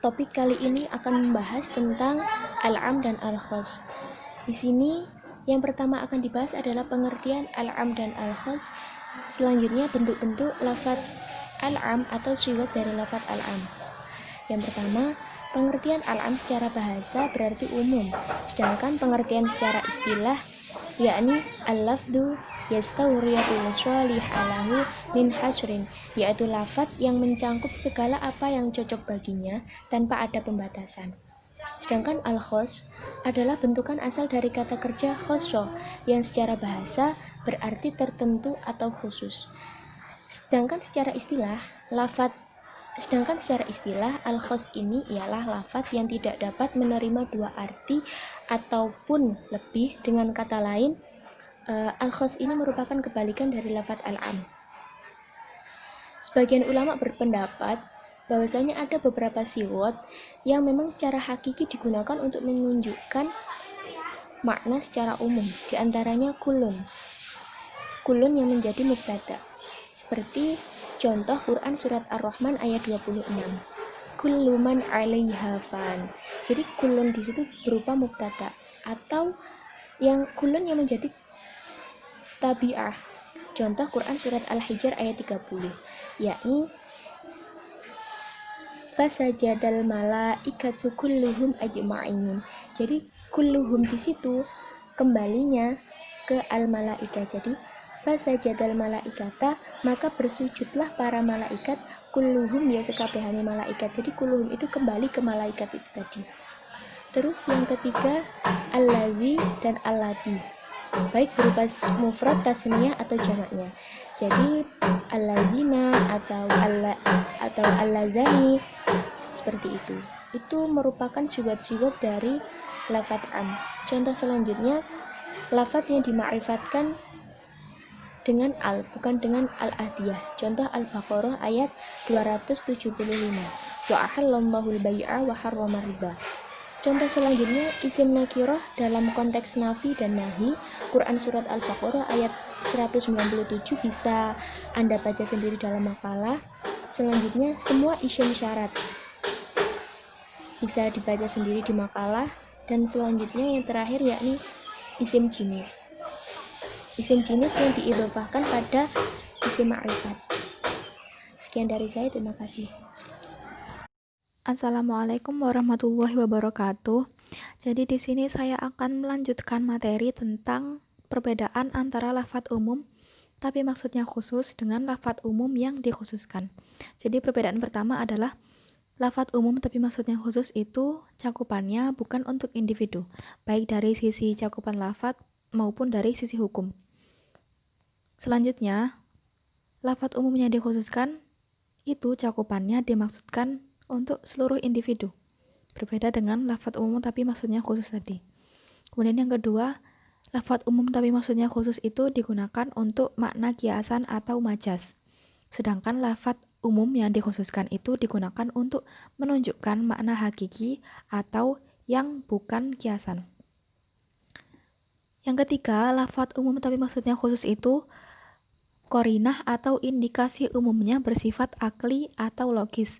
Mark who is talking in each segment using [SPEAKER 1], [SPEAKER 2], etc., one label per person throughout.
[SPEAKER 1] Topik kali ini akan membahas tentang al-am dan al-khos. Di sini yang pertama akan dibahas adalah pengertian al-am dan al-khos. Selanjutnya bentuk-bentuk lafaz al-am atau sigat dari lafaz al-am. Yang pertama, pengertian al-am secara bahasa berarti umum, sedangkan pengertian secara istilah yakni al-lafdu yastawriyatu sholih alahu min hasrin, yaitu lafaz yang mencangkup segala apa yang cocok baginya tanpa ada pembatasan. Sedangkan al-khos adalah bentukan asal dari kata kerja khosso yang secara bahasa berarti tertentu atau khusus. Sedangkan secara istilah al-khos ini ialah lafaz yang tidak dapat menerima dua arti ataupun lebih. Dengan kata lain, al-khos ini merupakan kebalikan dari lafaz al-am. Sebagian ulama berpendapat bahwasanya ada beberapa siwot yang memang secara hakiki digunakan untuk menunjukkan makna secara umum, diantaranya kulun yang menjadi mubtada, seperti contoh Quran surat Ar-Rahman ayat 26, kullu man 'alaiha fan. Jadi kulun di situ berupa mubtada, atau yang kulun yang menjadi tabi'ah, contoh Quran surat Al-Hijr ayat 30, yakni fasajadal malaikatu kulluhum ajma'in. Jadi kulluhum di situ kembalinya ke al-malaika. Jadi fasajadal malaikata, maka bersujudlah para malaikat, kulluhum ya sekabehane malaikat. Jadi kulluhum itu kembali ke malaikat itu tadi. Terus yang ketiga, allazi dan allati, baik berupa mufrad, tasniyah atau jamaknya. Jadi allazina atau allazani, seperti itu. Itu merupakan sigat-sigat dari lafaz am. Contoh selanjutnya, lafaz yang dima'rifatkan dengan al, bukan dengan al-ahdiyah. Contoh Al-Baqarah ayat 275. Wa ahallallahu al-bai'a wa harrama riba. Contoh selanjutnya, isim nakirah dalam konteks nafi dan nahi, Quran surat Al-Baqarah ayat 197, bisa Anda baca sendiri dalam makalah. Selanjutnya, semua isim syarat bisa dibaca sendiri di makalah. Dan selanjutnya yang terakhir yakni isim jinis yang diidhofahkan pada isim ma'rifat. Sekian dari saya, terima kasih.
[SPEAKER 2] Assalamualaikum warahmatullahi wabarakatuh. Jadi di sini saya akan melanjutkan materi tentang perbedaan antara lafadz umum tapi maksudnya khusus dengan lafadz umum yang dikhususkan. Jadi perbedaan pertama adalah lafadz umum tapi maksudnya khusus itu cakupannya bukan untuk individu, baik dari sisi cakupan lafadz maupun dari sisi hukum. Selanjutnya, lafadz umum yang dikhususkan itu cakupannya dimaksudkan untuk seluruh individu, berbeda dengan lafadz umum tapi maksudnya khusus tadi. Kemudian yang kedua, lafadz umum tapi maksudnya khusus itu digunakan untuk makna kiasan atau majas, sedangkan lafadz umum yang dikhususkan itu digunakan untuk menunjukkan makna hakiki atau yang bukan kiasan. Yang ketiga, lafadz umum tapi maksudnya khusus itu qarinah atau indikasi umumnya bersifat akli atau logis.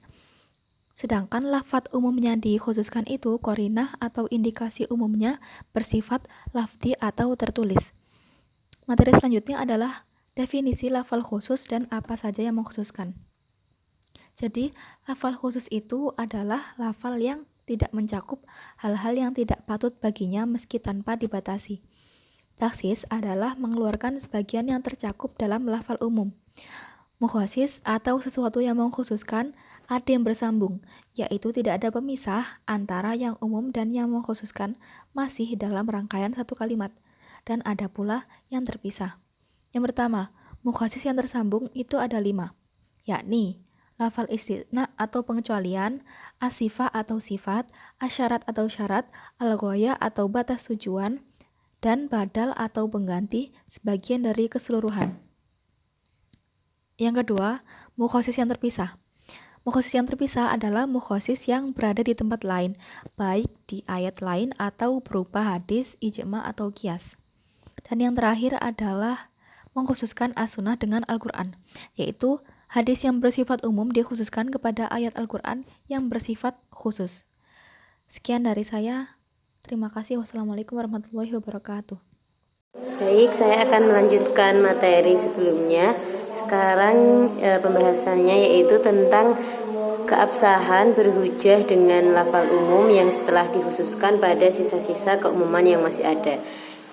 [SPEAKER 2] Sedangkan lafadz umum yang dikhususkan itu qarinah atau indikasi umumnya bersifat lafzi atau tertulis. Materi selanjutnya adalah definisi lafal khusus dan apa saja yang mengkhususkan. Jadi, lafal khusus itu adalah lafal yang tidak mencakup hal-hal yang tidak patut baginya meski tanpa dibatasi. Taksis adalah mengeluarkan sebagian yang tercakup dalam lafal umum. Mukhasis atau sesuatu yang mengkhususkan ada yang bersambung, yaitu tidak ada pemisah antara yang umum dan yang mengkhususkan masih dalam rangkaian satu kalimat, dan ada pula yang terpisah. Yang pertama, mukhasis yang tersambung itu ada 5, yakni lafal istisna atau pengecualian, asifah atau sifat, asyarat atau syarat, al-ghayah atau batas tujuan, dan badal atau pengganti sebagian dari keseluruhan. Yang kedua, mukhasis yang terpisah. Mukhasis yang terpisah adalah mukhasis yang berada di tempat lain, baik di ayat lain atau berupa hadis, ijma atau qiyas. Dan yang terakhir adalah mengkhususkan as-sunnah dengan Al-Quran, yaitu Hadis yang bersifat umum dikhususkan kepada ayat Al-Quran yang bersifat khusus. Sekian dari saya. Terima kasih. Wassalamualaikum warahmatullahi wabarakatuh.
[SPEAKER 3] Baik, saya akan melanjutkan materi sebelumnya. Sekarang pembahasannya yaitu tentang keabsahan berhujah dengan lafal umum yang setelah dikhususkan pada sisa-sisa keumuman yang masih ada.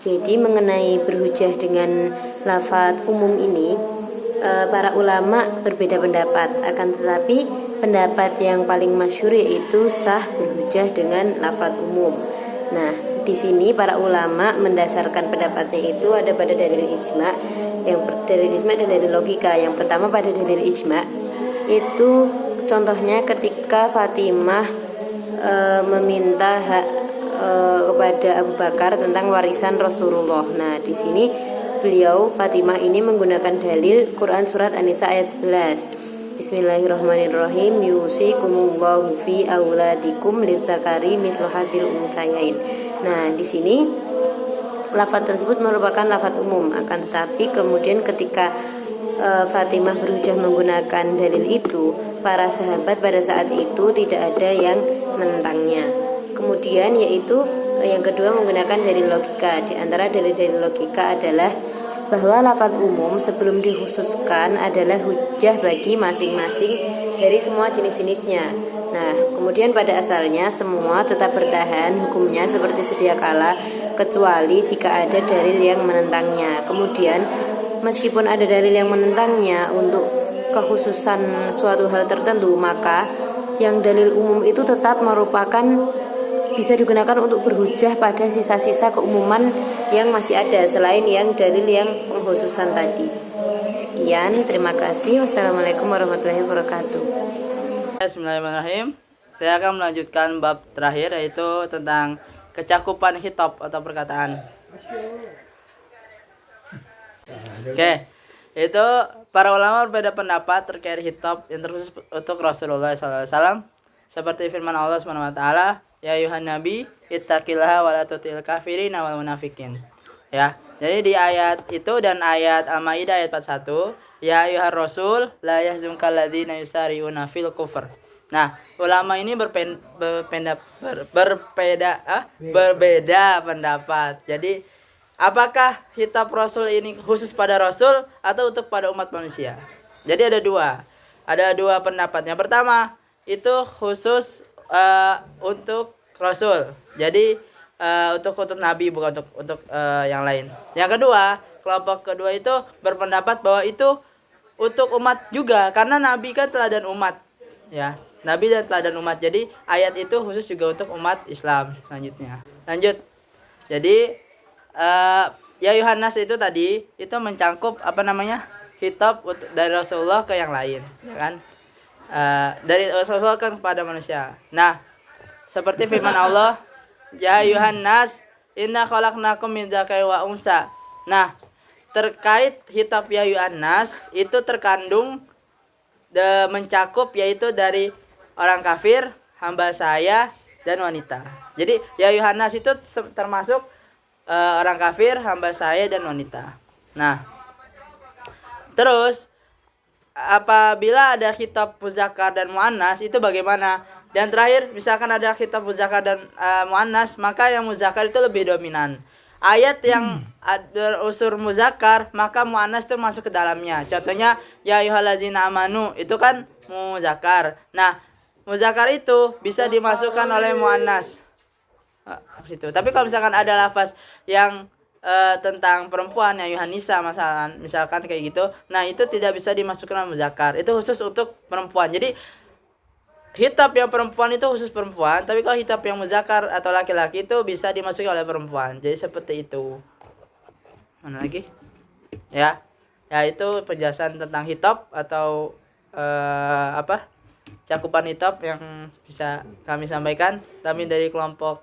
[SPEAKER 3] Jadi mengenai berhujah dengan lafaz umum ini, para ulama berbeda pendapat. Akan tetapi pendapat yang paling masyhur yaitu sah berhujah dengan lafaz umum. Nah, di sini para ulama mendasarkan pendapatnya itu ada pada dalil ijma, dalil ijma dan dalil logika. Yang pertama pada dalil ijma itu contohnya ketika Fatimah meminta hak kepada Abu Bakar tentang warisan Rasulullah. Nah, di sini Fatimah ini menggunakan dalil Quran surat An-Nisa ayat 11. Bismillahirrahmanirrahim. Yusikumullahu fi auladikum lidzakari mithlu hadzal unthayain. Nah, di sini lafaz tersebut merupakan lafaz umum, akan tetapi kemudian ketika Fatimah berhujah menggunakan dalil itu, para sahabat pada saat itu tidak ada yang menentangnya. Kemudian yaitu yang kedua menggunakan dalil logika. Di antara dalil-dalil logika adalah bahwa lafaz umum sebelum dikhususkan adalah hujjah bagi masing-masing dari semua jenis-jenisnya. Nah, kemudian pada asalnya semua tetap bertahan hukumnya seperti sedia kala kecuali jika ada dalil yang menentangnya. Kemudian meskipun ada dalil yang menentangnya untuk kekhususan suatu hal tertentu, maka yang dalil umum itu tetap merupakan bisa digunakan untuk berhujjah pada sisa-sisa keumuman yang masih ada selain yang dalil yang pengkhususan tadi. Sekian, terima kasih. Wassalamualaikum warahmatullahi wabarakatuh.
[SPEAKER 4] Bismillahirrahmanirrahim. Saya akan melanjutkan bab terakhir yaitu tentang kecakupan khitab atau perkataan. Oke, itu para ulama berbeda pendapat terkait khitab yang terkhusus untuk Rasulullah SAW. Seperti firman Allah SWT, ya ayuhan nabi ittaqillaha wa la tuti'il kafirin wal munafikin. Ya. Jadi di ayat itu dan ayat Al-Maidah ayat 41, ya ayuhar rasul la yahzunka alladziina yusari'una fil kufr. Nah, ulama ini berbeda pendapat. Jadi, apakah khitab Rasul ini khusus pada Rasul atau untuk pada umat manusia? Jadi ada dua pendapat. Yang pertama itu khusus untuk Rasul. Jadi untuk Nabi, bukan untuk yang lain. Yang kedua, kelompok kedua itu berpendapat bahwa itu untuk umat juga, karena Nabi kan teladan umat, ya. Nabi dan teladan umat. Jadi ayat itu khusus juga untuk umat Islam. Lanjut. Jadi ya Yohanes itu tadi itu mencangkup khitab dari Rasulullah ke yang lain, kan? Dari Rasulullah kan kepada manusia. Nah, seperti firman Allah, ya Yohanes, inna khalaqnakum min dzakarin wa unsa. Nah, terkait khitab ya Yohanes itu terkandung mencakup yaitu dari orang kafir, hamba saya, dan wanita. Jadi ya Yohanes itu termasuk orang kafir, hamba saya, dan wanita. Nah, terus apabila ada khitab muzakkar dan muannas itu bagaimana? Dan terakhir, misalkan ada khitab muzakkar dan muannas, maka yang muzakkar itu lebih dominan. Ayat yang ada unsur muzakkar, maka muannas itu masuk ke dalamnya. Contohnya ya ayyuhallazina amanu itu kan muzakkar. Nah, muzakkar itu bisa dimasukkan oleh muannas. Situ. Tapi kalau misalkan ada lafaz yang tentang perempuan yang Yohanisa misalkan kayak gitu, nah itu tidak bisa dimasukkan oleh muzakkar. Itu khusus untuk perempuan. Jadi khitab yang perempuan itu khusus perempuan, tapi kalau khitab yang muzakkar atau laki-laki itu bisa dimasuki oleh perempuan. Jadi seperti itu. Mana lagi? Ya. Ya itu penjelasan tentang khitab atau cakupan khitab yang bisa kami sampaikan. Kami dari kelompok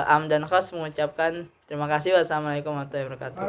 [SPEAKER 4] Am dan Khas mengucapkan terima kasih. Wassalamualaikum warahmatullahi wabarakatuh.